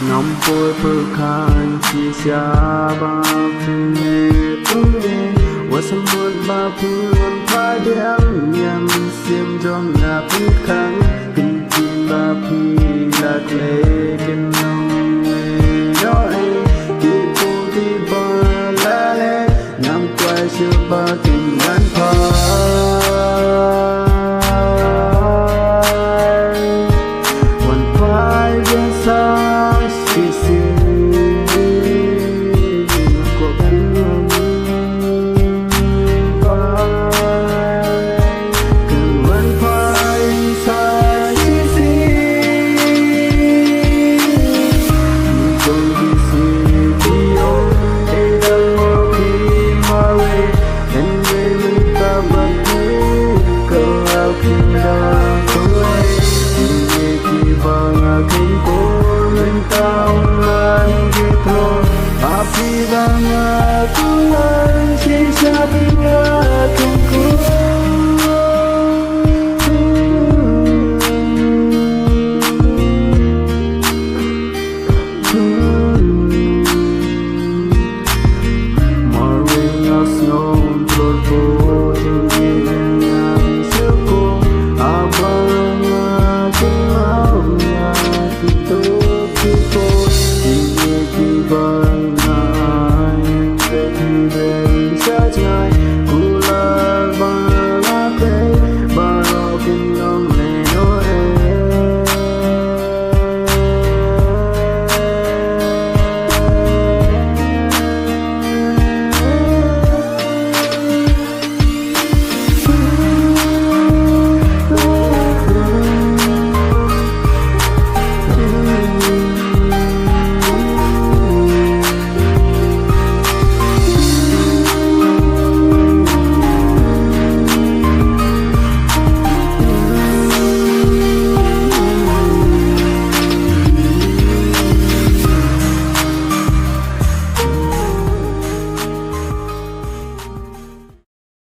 ngắm phôi phơ khan chi xa ba phương nê tung nê wa sam muôn ba phương phai đem nhằm xiêm trong ngà phun khang kinh chim ba phi lạc lệ kinh nông nê nói kỳ phu đi ba la lê ngắm quay chưa ba tình ngàn phai one phai bên xa Kita